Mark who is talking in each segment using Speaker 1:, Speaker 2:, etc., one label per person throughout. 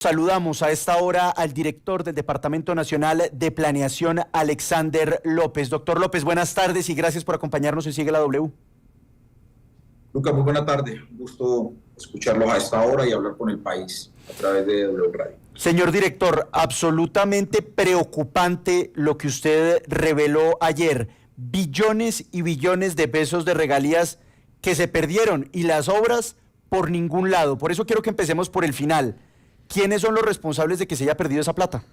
Speaker 1: Saludamos a esta hora al director del Departamento Nacional de Planeación, Alexander López. Doctor López, buenas tardes y gracias por acompañarnos en Sigue la W.
Speaker 2: Lucas, muy buena tarde. Un gusto escucharlos a esta hora y hablar con el país a través de W Radio.
Speaker 1: Señor director, absolutamente preocupante lo que usted reveló ayer. Billones y billones de pesos de regalías que se perdieron y las obras por ningún lado. Por eso quiero que empecemos por el final. ¿Quiénes son los responsables de que se haya perdido esa plata?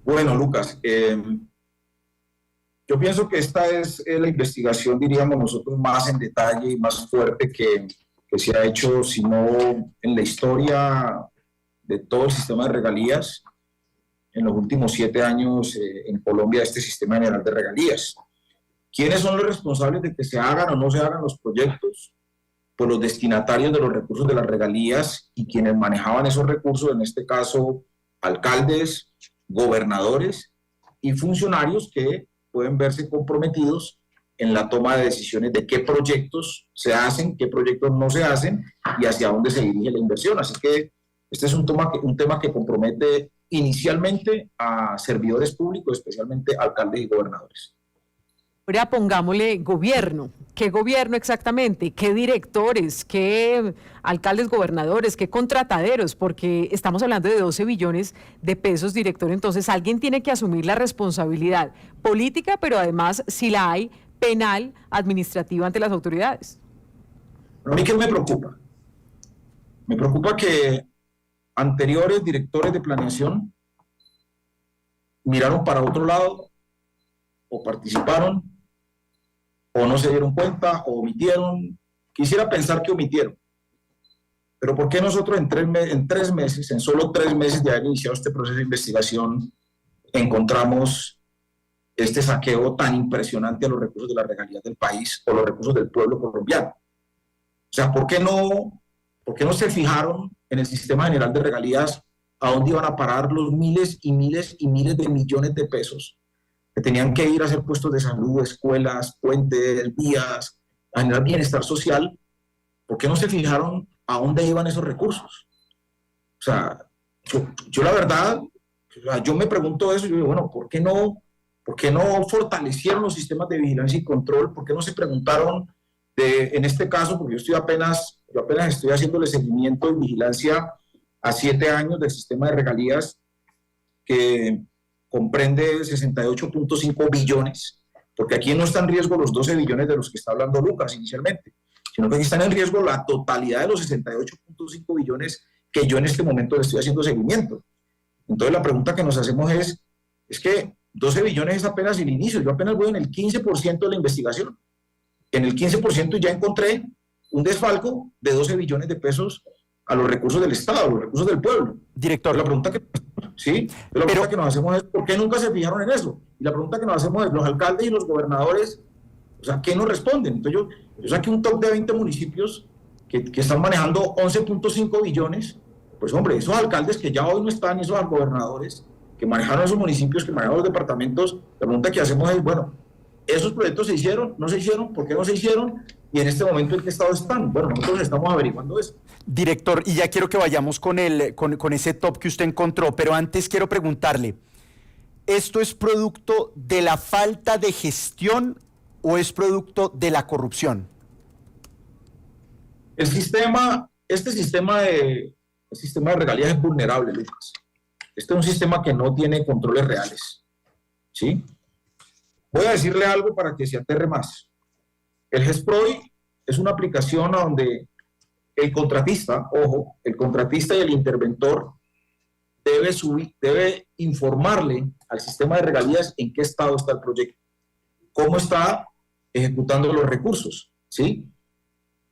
Speaker 2: Bueno, Lucas, yo pienso que esta es la investigación, diríamos nosotros, más en detalle y más fuerte que se ha hecho, si no en la historia de todo el sistema de regalías, en los últimos 7 años en Colombia, este sistema general de regalías. ¿Quiénes son los responsables de que se hagan o no se hagan los proyectos? Pues los destinatarios de los recursos de las regalías y quienes manejaban esos recursos, en este caso alcaldes, gobernadores y funcionarios que pueden verse comprometidos en la toma de decisiones de qué proyectos se hacen, qué proyectos no se hacen y hacia dónde se dirige la inversión. Así que este es un tema que compromete inicialmente a servidores públicos, especialmente alcaldes y gobernadores.
Speaker 3: Ahora pongámosle gobierno. ¿Qué gobierno exactamente? ¿Qué directores? ¿Qué alcaldes, gobernadores? ¿Qué contrataderos? Porque estamos hablando de 12 billones de pesos, director. Entonces, alguien tiene que asumir la responsabilidad política, pero además, si la hay, penal, administrativa ante las autoridades.
Speaker 2: ¿A mí qué me preocupa? Me preocupa que anteriores directores de planeación miraron para otro lado o participaron o no se dieron cuenta, o omitieron. Quisiera pensar que omitieron. Pero ¿por qué nosotros en 3 meses, en solo 3 meses de haber iniciado este proceso de investigación, encontramos este saqueo tan impresionante a los recursos de las regalías del país o los recursos del pueblo colombiano? O sea, ¿por qué no se fijaron en el sistema general de regalías a dónde iban a parar los miles y miles y miles de millones de pesos que tenían que ir a hacer puestos de salud, escuelas, puentes, vías, a generar bienestar social? ¿Por qué no se fijaron a dónde iban esos recursos? O sea, yo la verdad, yo me pregunto eso, yo digo, bueno, ¿por qué no fortalecieron los sistemas de vigilancia y control? ¿Por qué no se preguntaron en este caso, porque yo apenas estoy haciéndole seguimiento y vigilancia a 7 años del sistema de regalías que comprende 68.5 billones, porque aquí no están en riesgo los 12 billones de los que está hablando Lucas inicialmente, sino que aquí están en riesgo la totalidad de los 68.5 billones que yo en este momento le estoy haciendo seguimiento. Entonces la pregunta que nos hacemos es que 12 billones es apenas el inicio, yo apenas voy en el 15% de la investigación. En el 15% ya encontré un desfalco de 12 billones de pesos a los recursos del Estado, a los recursos del pueblo.
Speaker 1: Director.
Speaker 2: La pregunta que nos hacemos es ¿por qué nunca se fijaron en eso? Y la pregunta que nos hacemos es, los alcaldes y los gobernadores, o sea, ¿qué nos responden? Entonces yo saqué un top de 20 municipios que están manejando 11.5 billones, pues hombre, esos alcaldes que ya hoy no están, esos gobernadores que manejaron esos municipios, que manejaron los departamentos, la pregunta que hacemos es, bueno, ¿esos proyectos se hicieron? ¿No se hicieron? ¿Por qué no se hicieron? Y en este momento, ¿en qué estado están? Bueno, nosotros estamos averiguando eso.
Speaker 1: Director, y ya quiero que vayamos con ese top que usted encontró, pero antes quiero preguntarle, ¿esto es producto de la falta de gestión o es producto de la corrupción?
Speaker 2: Este sistema de regalías es vulnerable, Lucas. Este es un sistema que no tiene controles reales, ¿sí? Voy a decirle algo para que se aterre más. El GESPROI es una aplicación a donde el contratista, ojo, el contratista y el interventor debe informarle al sistema de regalías en qué estado está el proyecto, cómo está ejecutando los recursos, ¿sí?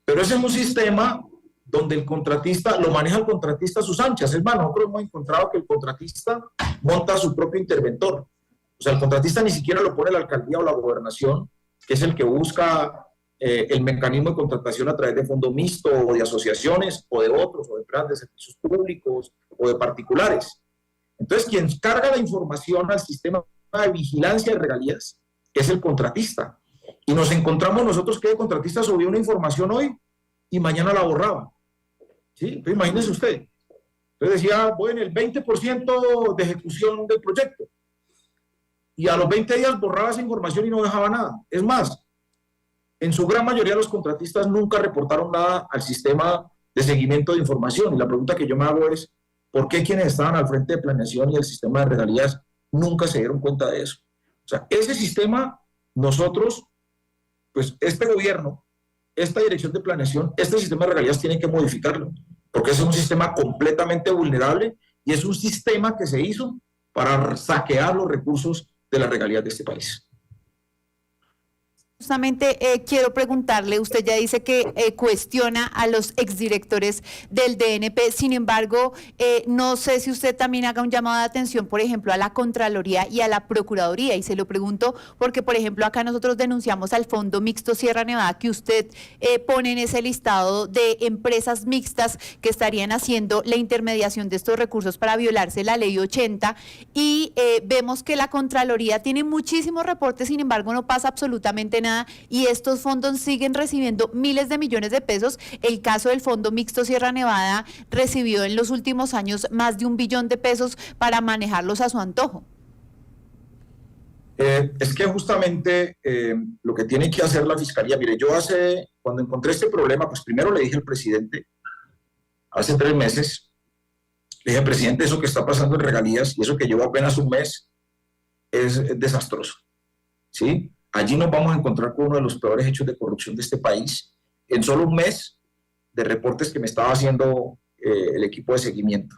Speaker 2: Pero ese es un sistema donde el contratista, lo maneja el contratista a sus anchas. Es más, nosotros hemos encontrado que el contratista monta a su propio interventor. O sea, el contratista ni siquiera lo pone la alcaldía o la gobernación, que es el que busca el mecanismo de contratación a través de fondo mixto o de asociaciones o de otros, o de empresas de servicios públicos o de particulares. Entonces, quien carga la información al sistema de vigilancia de regalías es el contratista. Y nos encontramos nosotros que el contratista subió una información hoy y mañana la borraba. ¿sí? Entonces, imagínese usted. Entonces decía, bueno, el 20% de ejecución del proyecto. Y a los 20 días borraba esa información y no dejaba nada. Es más, en su gran mayoría los contratistas nunca reportaron nada al sistema de seguimiento de información. Y la pregunta que yo me hago es, ¿por qué quienes estaban al frente de planeación y el sistema de regalías nunca se dieron cuenta de eso? O sea, ese sistema, nosotros, pues este gobierno, esta dirección de planeación, este sistema de regalías tiene que modificarlo, porque es un sistema completamente vulnerable y es un sistema que se hizo para saquear los recursos de las regalías de este país.
Speaker 4: Justamente quiero preguntarle, usted ya dice que cuestiona a los exdirectores del DNP, sin embargo, no sé si usted también haga un llamado de atención, por ejemplo, a la Contraloría y a la Procuraduría, y se lo pregunto porque, por ejemplo, acá nosotros denunciamos al Fondo Mixto Sierra Nevada que usted pone en ese listado de empresas mixtas que estarían haciendo la intermediación de estos recursos para violarse la Ley 80, y vemos que la Contraloría tiene muchísimos reportes, sin embargo, no pasa absolutamente nada. Y estos fondos siguen recibiendo miles de millones de pesos. El caso del Fondo Mixto Sierra Nevada recibió en los últimos años más de 1 billón de pesos para manejarlos a su antojo.
Speaker 2: Es que justamente lo que tiene que hacer la Fiscalía, mire, yo cuando encontré este problema, pues primero le dije al presidente, hace 3 meses, le dije, presidente, eso que está pasando en regalías y eso que lleva apenas un mes es desastroso, ¿sí? Allí nos vamos a encontrar con uno de los peores hechos de corrupción de este país, en solo un mes de reportes que me estaba haciendo el equipo de seguimiento.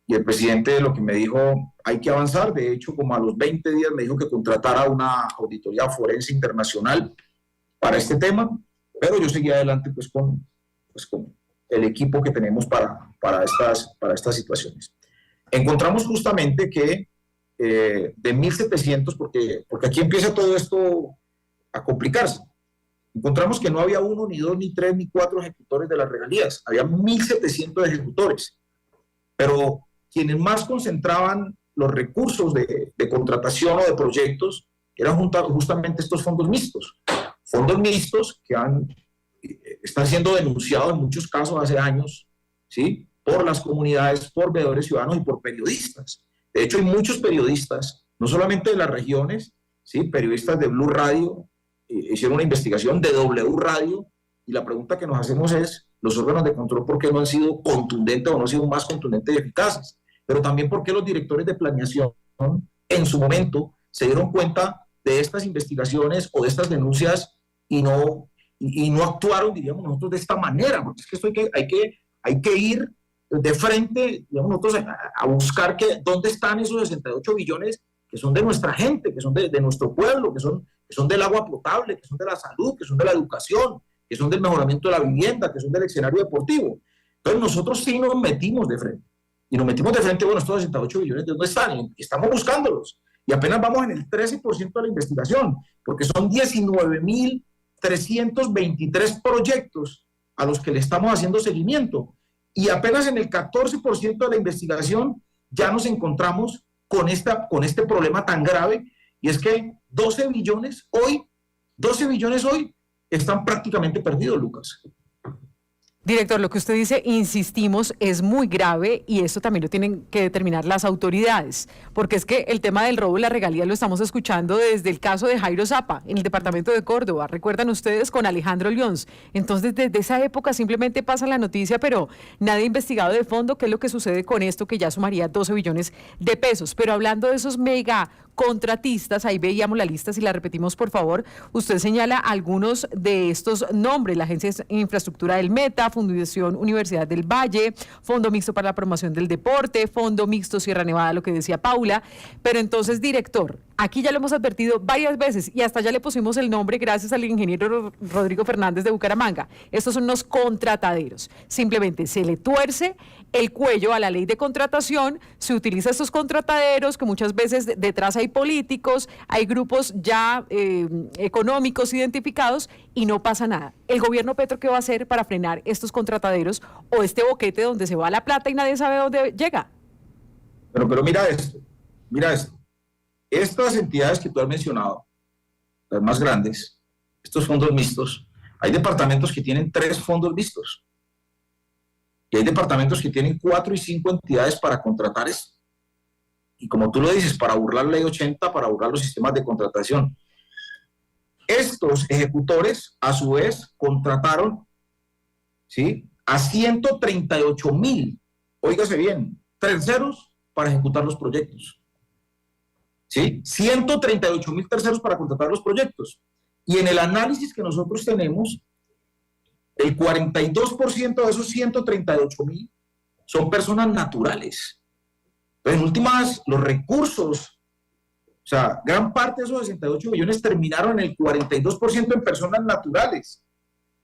Speaker 2: Y el presidente lo que me dijo, hay que avanzar. De hecho, como a los 20 días me dijo que contratara una auditoría forense internacional para este tema, pero yo seguí adelante pues con el equipo que tenemos para estas situaciones. Encontramos justamente que de 1.700, porque aquí empieza todo esto a complicarse. Encontramos que no había 1, ni 2, ni 3, ni 4 ejecutores de las regalías. Había 1.700 ejecutores. Pero quienes más concentraban los recursos de contratación o de proyectos eran justamente estos fondos mixtos. Fondos mixtos que están siendo denunciados en muchos casos hace años, ¿sí? Por las comunidades, por veedores ciudadanos y por periodistas. De hecho, hay muchos periodistas, no solamente de las regiones, ¿sí? Periodistas de Blue Radio, hicieron una investigación de W Radio, y la pregunta que nos hacemos es, los órganos de control, ¿por qué no han sido contundentes o no han sido más contundentes y eficaces? Pero también, ¿por qué los directores de planeación en su momento se dieron cuenta de estas investigaciones o de estas denuncias y no actuaron, diríamos nosotros, de esta manera? Porque es que esto hay que ir de frente, digamos nosotros, a buscar dónde están esos 68 billones que son de nuestra gente, que son de nuestro pueblo, que son del agua potable, que son de la salud, que son de la educación, que son del mejoramiento de la vivienda, que son del escenario deportivo. Entonces nosotros sí nos metimos de frente. Y nos metimos de frente, bueno, estos 68 billones, ¿de dónde están? Y estamos buscándolos. Y apenas vamos en el 13% de la investigación, porque son 19.323 proyectos a los que le estamos haciendo seguimiento. Y apenas en el 14% de la investigación ya nos encontramos con este problema tan grave, y es que 12 billones hoy están prácticamente perdidos, Lucas.
Speaker 3: Director, lo que usted dice, insistimos, es muy grave, y esto también lo tienen que determinar las autoridades, porque es que el tema del robo de la regalía lo estamos escuchando desde el caso de Jairo Zapa en el departamento de Córdoba, recuerdan ustedes, con Alejandro Lyons. Entonces, desde esa época simplemente pasa la noticia, pero nadie ha investigado de fondo qué es lo que sucede con esto, que ya sumaría 12 billones de pesos. Pero hablando de esos mega contratistas, ahí veíamos la lista, si la repetimos por favor, usted señala algunos de estos nombres: la Agencia de Infraestructura del Meta, Fundación Universidad del Valle, Fondo Mixto para la Promoción del Deporte, Fondo Mixto Sierra Nevada, lo que decía Paula. Pero entonces, director, aquí ya lo hemos advertido varias veces y hasta ya le pusimos el nombre gracias al ingeniero Rodrigo Fernández de Bucaramanga. Estos son unos contrataderos. Simplemente se le tuerce el cuello a la ley de contratación, se utiliza estos contrataderos, que muchas veces detrás hay políticos, hay grupos ya económicos identificados, y no pasa nada. ¿El gobierno Petro qué va a hacer para frenar estos contrataderos o este boquete donde se va la plata y nadie sabe dónde llega?
Speaker 2: Pero mira esto. Estas entidades que tú has mencionado, las más grandes, estos fondos mixtos, hay departamentos que tienen 3 fondos mixtos. Y hay departamentos que tienen 4 y 5 entidades para contratar esto. Y como tú lo dices, para burlar la ley 80, para burlar los sistemas de contratación. Estos ejecutores, a su vez, contrataron, ¿sí?, a 138,000, óigase bien, terceros para ejecutar los proyectos. ¿Sí? 138,000 terceros para contratar los proyectos. Y en el análisis que nosotros tenemos, el 42% de esos 138,000 son personas naturales. Entonces, en últimas, los recursos, o sea, gran parte de esos 68 millones terminaron en el 42% en personas naturales,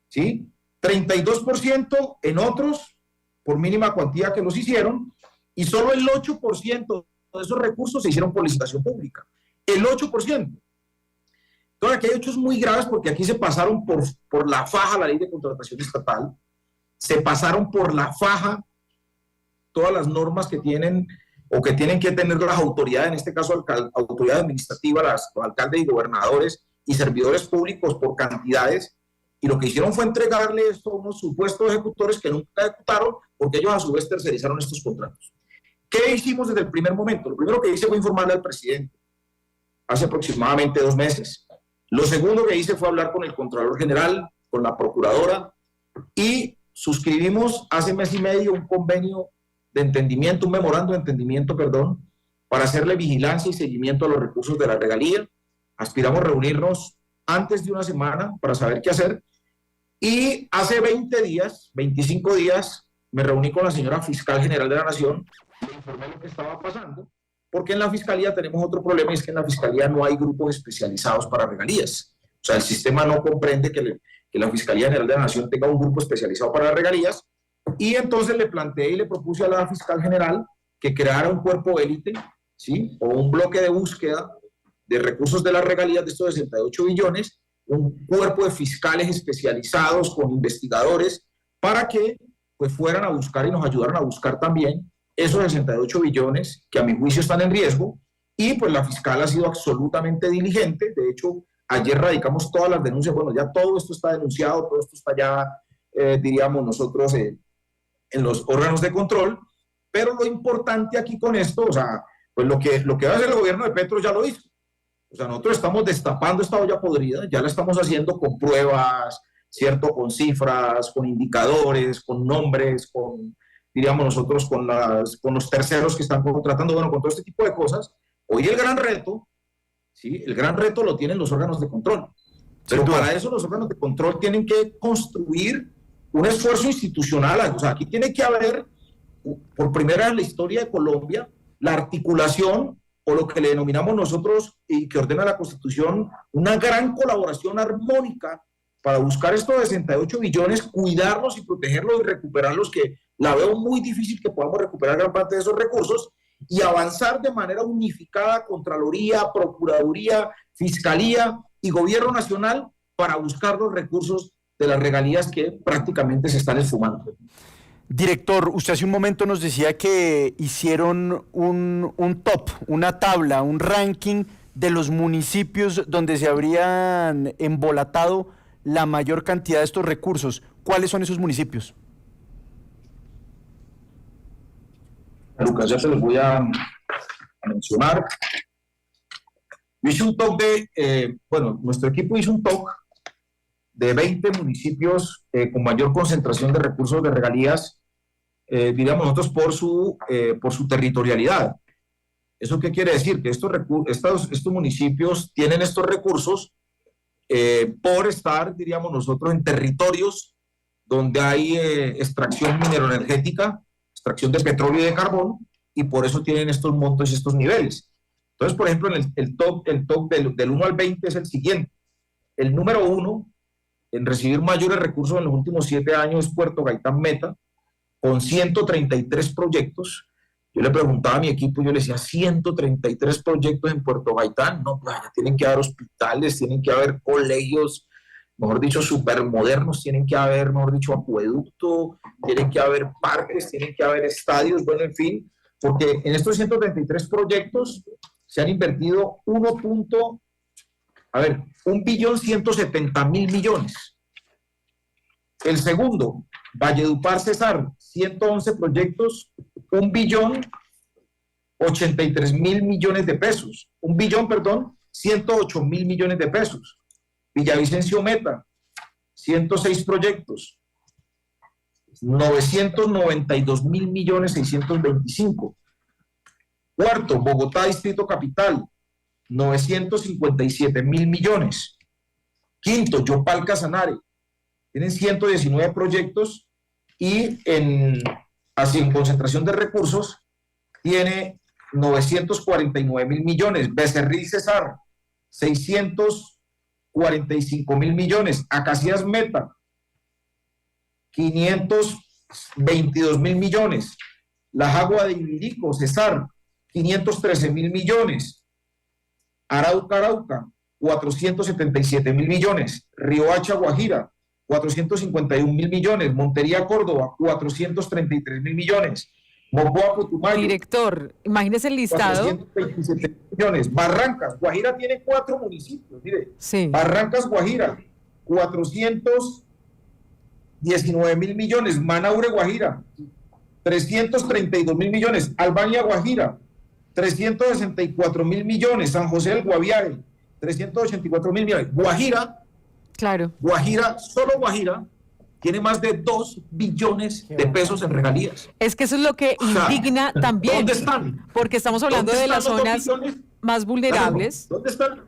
Speaker 2: ¿sí? 32% en otros, por mínima cuantía que los hicieron, y solo el 8% de esos recursos se hicieron por licitación pública. El 8%. Entonces, aquí hay hechos muy graves porque aquí se pasaron por la faja la ley de contratación estatal, se pasaron por la faja todas las normas que tienen o que tienen que tener las autoridades, en este caso autoridad administrativa, los alcaldes y gobernadores y servidores públicos por cantidades, y lo que hicieron fue entregarle esto a unos supuestos ejecutores que nunca ejecutaron porque ellos a su vez tercerizaron estos contratos. ¿Qué hicimos desde el primer momento? Lo primero que hice fue informarle al presidente hace aproximadamente 2 meses. Lo segundo que hice fue hablar con el Contralor General, con la Procuradora, y suscribimos hace mes y medio un convenio de entendimiento, un memorando de entendimiento, perdón, para hacerle vigilancia y seguimiento a los recursos de la regalía. Aspiramos a reunirnos antes de una semana para saber qué hacer. Y hace 20 días, 25 días, me reuní con la señora Fiscal General de la Nación, le informé lo que estaba pasando, porque en la Fiscalía tenemos otro problema, y es que en la Fiscalía no hay grupos especializados para regalías. O sea, el sistema no comprende que la Fiscalía General de la Nación tenga un grupo especializado para las regalías, y entonces le planteé y le propuse a la Fiscal General que creara un cuerpo élite, ¿sí?, o un bloque de búsqueda de recursos de las regalías de estos 68 billones, un cuerpo de fiscales especializados con investigadores para que pues fueran a buscar y nos ayudaran a buscar también esos 68 billones que a mi juicio están en riesgo. Y pues la fiscal ha sido absolutamente diligente. De hecho, ayer radicamos todas las denuncias. Bueno, ya todo esto está denunciado, todo esto está ya, diríamos nosotros, en los órganos de control. Pero lo importante aquí con esto, o sea, pues lo que va a hacer el gobierno de Petro ya lo hizo. O sea, nosotros estamos destapando esta olla podrida, ya la estamos haciendo con pruebas, ¿cierto? Con cifras, con indicadores, con nombres, con, diríamos nosotros, con los terceros que están contratando, bueno, con todo este tipo de cosas. Hoy el gran reto, ¿sí?, el gran reto lo tienen los órganos de control. Pero para eso los órganos de control tienen que construir un esfuerzo institucional. O sea, aquí tiene que haber, por primera vez en la historia de Colombia, la articulación, o lo que le denominamos nosotros y que ordena la Constitución, una gran colaboración armónica para buscar estos 68 billones, cuidarlos y protegerlos y recuperarlos, que la veo muy difícil que podamos recuperar gran parte de esos recursos, y avanzar de manera unificada, Contraloría, Procuraduría, Fiscalía y Gobierno Nacional, para buscar los recursos de las regalías que prácticamente se están esfumando.
Speaker 1: Director, usted hace un momento nos decía que hicieron un top, una tabla, un ranking de los municipios donde se habrían embolatado la mayor cantidad de estos recursos. ¿Cuáles son esos municipios?
Speaker 2: Lucas, ya se los voy a mencionar. Yo hice un top nuestro equipo hizo un top de 20 municipios con mayor concentración de recursos de regalías, diríamos nosotros, por su territorialidad. ¿Eso qué quiere decir? Que estos municipios tienen estos recursos por estar, diríamos nosotros, en territorios donde hay extracción mineroenergética, extracción de petróleo y de carbón, y por eso tienen estos montos y estos niveles. Entonces, por ejemplo, el top del 1 al 20 es el siguiente. El número 1 en recibir mayores recursos en los últimos 7 años es Puerto Gaitán Meta, con 133 proyectos. Yo le preguntaba a mi equipo, yo le decía, 133 proyectos en Puerto Gaitán, no, pues tienen que haber hospitales, tienen que haber colegios, mejor dicho, supermodernos, tienen que haber, mejor dicho, acueducto, tienen que haber parques, tienen que haber estadios, bueno, en fin, porque en estos 133 proyectos se han invertido 1.170.000 millones. El segundo, Valledupar, Cesar, 111 proyectos, 1.083.000.000.000 de pesos. 1.008.000 millones de pesos. Villavicencio Meta, 106 proyectos, 992.000.625.000. Cuarto, Bogotá Distrito Capital, 957.000 millones. Quinto, Yopal Casanare, tienen 119 proyectos y así en concentración de recursos tiene 949.000 millones. Becerril Cesar, 645.000 millones. Acacias Meta, 522.000 millones. La Jagua de Ibirico, Cesar, 513.000 millones. Arauca, 477.000 millones. Riohacha, Guajira, 451.000 millones. Montería, Córdoba, 433.000 millones. Mocoa, Putumayo.
Speaker 3: Director, imagínese el listado.
Speaker 2: 427 millones. Barrancas, Guajira tiene 4 municipios, mire.
Speaker 3: Sí.
Speaker 2: Barrancas, Guajira, 419.000 millones. Manaure, Guajira, 332.000 millones. Albania, Guajira, 364.000 millones. San José del Guaviare, 384.000 millones.
Speaker 3: Claro.
Speaker 2: Solo Guajira, tiene más de 2 billones de pesos en regalías.
Speaker 3: Es que eso es lo que indigna también.
Speaker 2: ¿Dónde están?
Speaker 3: Porque estamos hablando de las zonas más vulnerables.
Speaker 2: ¿Dónde están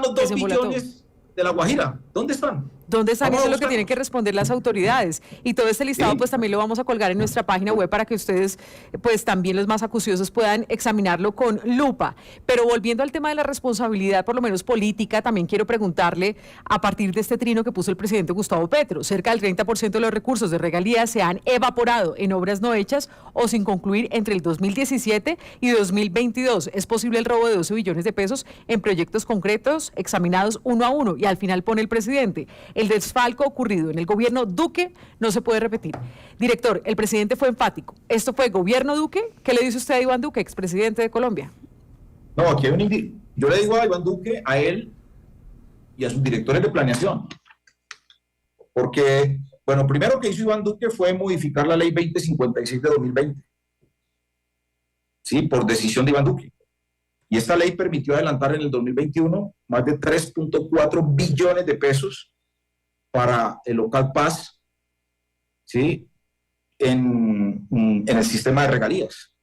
Speaker 2: los 2 billones de la Guajira? ¿Dónde están?
Speaker 3: ¿Dónde están? Eso es lo que tienen que responder las autoridades. Y todo este listado pues también lo vamos a colgar en nuestra página web para que ustedes pues también los más acuciosos puedan examinarlo con lupa. Pero volviendo al tema de la responsabilidad, por lo menos política, también quiero preguntarle a partir de este trino que puso el presidente Gustavo Petro, cerca del 30% de los recursos de regalías se han evaporado en obras no hechas o sin concluir entre el 2017 y 2022. ¿Es posible el robo de 12 billones de pesos en proyectos concretos examinados uno a uno? Y al final pone el presidente: el desfalco ocurrido en el gobierno Duque no se puede repetir. Director, el presidente fue enfático. ¿Esto fue gobierno Duque? ¿Qué le dice usted a Iván Duque, expresidente de Colombia?
Speaker 2: No, aquí hay yo le digo a Iván Duque, a él y a sus directores de planeación. Porque, bueno, primero que hizo Iván Duque fue modificar la ley 2056 de 2020. Sí, por decisión de Iván Duque. Y esta ley permitió adelantar en el 2021 más de 3.4 billones de pesos para el local Paz, ¿sí? En el sistema de regalías,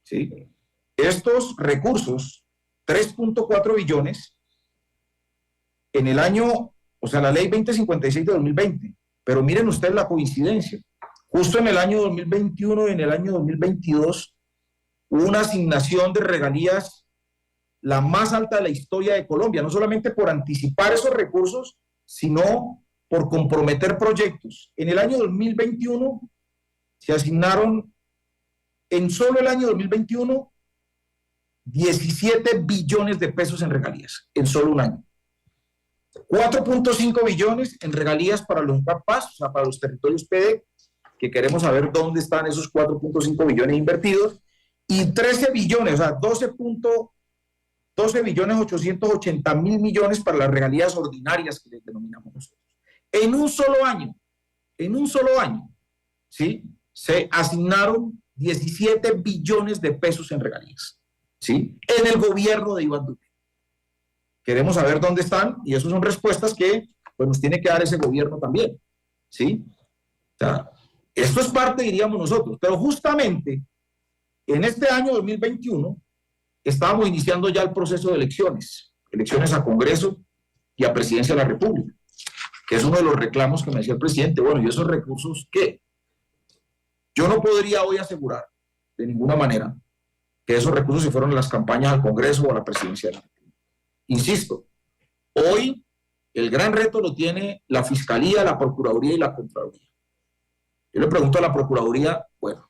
Speaker 2: ¿sí? Estos recursos, 3.4 billones, en el año, o sea, la ley 2056 de 2020, pero miren ustedes la coincidencia, justo en el año 2021 y en el año 2022 hubo una asignación de regalías la más alta de la historia de Colombia, no solamente por anticipar esos recursos, sino por comprometer proyectos. En el año 2021 se asignaron, en solo el año 2021, 17 billones de pesos en regalías, en solo un año. 4.5 billones en regalías para los PAS, o sea, para los territorios PD, que queremos saber dónde están esos 4.5 billones invertidos, y 13 billones, o sea, 12 billones 880 mil millones para las regalías ordinarias que les denominamos nosotros. En un solo año, ¿sí? Se asignaron 17 billones de pesos en regalías, ¿sí? En el gobierno de Iván Duque. Queremos saber dónde están y esas son respuestas que pues, nos tiene que dar ese gobierno también, ¿sí? O sea, esto es parte, diríamos nosotros, pero justamente en este año 2021 estábamos iniciando ya el proceso de elecciones a Congreso y a Presidencia de la República, que es uno de los reclamos que me decía el presidente. Bueno, ¿y esos recursos qué? Yo no podría hoy asegurar de ninguna manera que esos recursos se fueron a las campañas al Congreso o a la Presidencia de la República. Insisto, hoy el gran reto lo tiene la Fiscalía, la Procuraduría y la Contraloría. Yo le pregunto a la Procuraduría, bueno,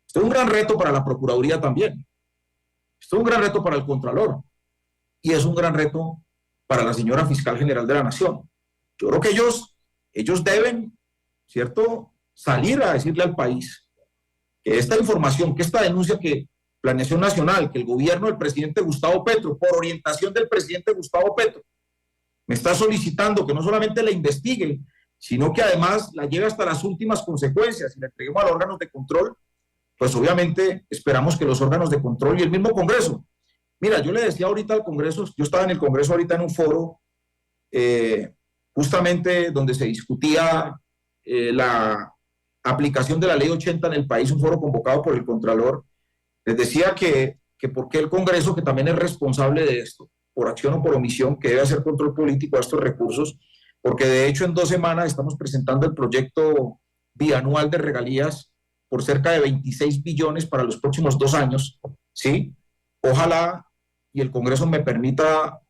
Speaker 2: esto es un gran reto para la Procuraduría también. Esto es un gran reto para el Contralor. Y es un gran reto para la señora Fiscal General de la Nación. Yo creo que ellos deben, ¿cierto?, salir a decirle al país que esta información, que esta denuncia que Planeación Nacional, que el gobierno del presidente Gustavo Petro, por orientación del presidente Gustavo Petro, me está solicitando que no solamente la investigue, sino que además la lleve hasta las últimas consecuencias y la entreguemos a los órganos de control, pues obviamente esperamos que los órganos de control y el mismo Congreso. Mira, yo le decía ahorita al Congreso, yo estaba en el Congreso ahorita en un foro, justamente donde se discutía la aplicación de la Ley 80 en el país, un foro convocado por el Contralor. Les decía que por qué el Congreso, que también es responsable de esto, por acción o por omisión, que debe hacer control político a estos recursos, porque de hecho en 2 semanas estamos presentando el proyecto bianual de regalías por cerca de 26 billones para los próximos 2 años, ¿sí? Ojalá y el Congreso me permita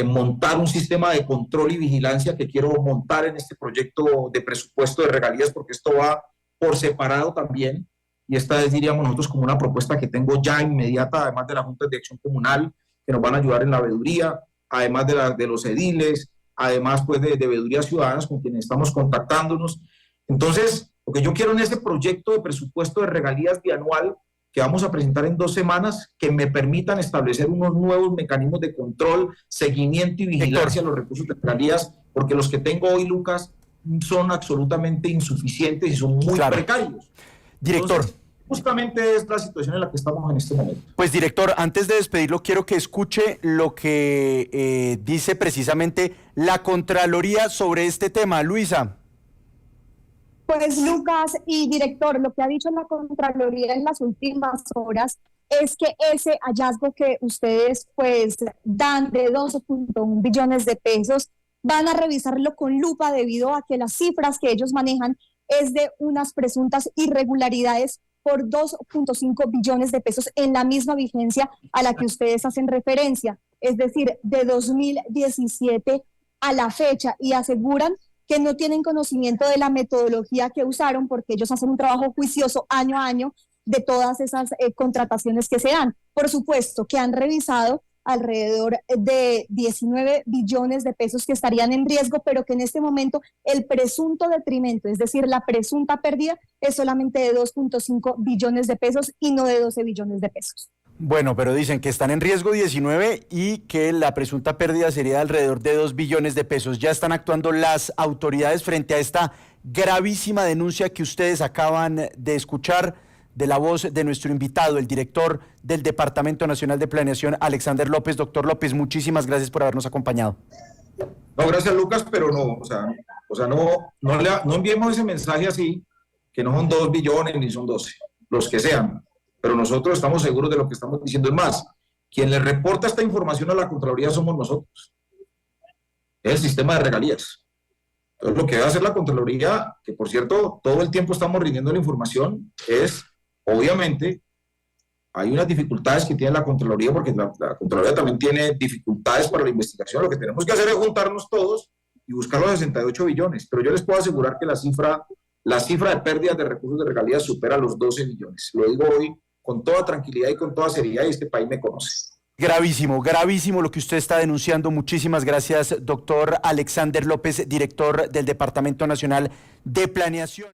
Speaker 2: montar un sistema de control y vigilancia que quiero montar en este proyecto de presupuesto de regalías, porque esto va por separado también, y esta es, diríamos nosotros, como una propuesta que tengo ya inmediata, además de las juntas de acción comunal, que nos van a ayudar en la veeduría, además de los ediles, además pues de veedurías ciudadanas con quienes estamos contactándonos. Entonces, lo que yo quiero en este proyecto de presupuesto de regalías bianual que vamos a presentar en 2 semanas, que me permitan establecer unos nuevos mecanismos de control, seguimiento y vigilancia a los recursos de regalías, porque los que tengo hoy, Lucas, son absolutamente insuficientes y son muy precarios.
Speaker 1: Director.
Speaker 2: Entonces, justamente es la situación en la que estamos en este momento.
Speaker 1: Pues director, antes de despedirlo, quiero que escuche lo que dice precisamente la Contraloría sobre este tema. Luisa.
Speaker 5: Pues Lucas y director, lo que ha dicho la Contraloría en las últimas horas es que ese hallazgo que ustedes pues dan de 12.1 billones de pesos van a revisarlo con lupa debido a que las cifras que ellos manejan es de unas presuntas irregularidades por 2.5 billones de pesos en la misma vigencia a la que ustedes hacen referencia, es decir, de 2017 a la fecha, y aseguran que no tienen conocimiento de la metodología que usaron porque ellos hacen un trabajo juicioso año a año de todas esas contrataciones que se dan. Por supuesto que han revisado alrededor de 19 billones de pesos que estarían en riesgo, pero que en este momento el presunto detrimento, es decir, la presunta pérdida, es solamente de 2.5 billones de pesos y no de 12 billones de pesos.
Speaker 1: Bueno, pero dicen que están en riesgo 19 y que la presunta pérdida sería de alrededor de 2 billones de pesos. Ya están actuando las autoridades frente a esta gravísima denuncia que ustedes acaban de escuchar de la voz de nuestro invitado, el director del Departamento Nacional de Planeación, Alexander López. Doctor López, muchísimas gracias por habernos acompañado.
Speaker 2: No, gracias Lucas, pero no enviemos ese mensaje así, que no son 2 billones ni son 12, los que sean. Pero nosotros estamos seguros de lo que estamos diciendo. Es más, quien le reporta esta información a la Contraloría somos nosotros. Es el sistema de regalías. Entonces, lo que va a hacer la Contraloría, que por cierto, todo el tiempo estamos rindiendo la información, es, obviamente, hay unas dificultades que tiene la Contraloría, porque la Contraloría también tiene dificultades para la investigación. Lo que tenemos que hacer es juntarnos todos y buscar los 68 billones. Pero yo les puedo asegurar que la cifra de pérdidas de recursos de regalías supera los 12 billones. Lo digo hoy con toda tranquilidad y con toda seriedad, y este país me conoce.
Speaker 1: Gravísimo, gravísimo lo que usted está denunciando. Muchísimas gracias, doctor Alexander López, director del Departamento Nacional de Planeación.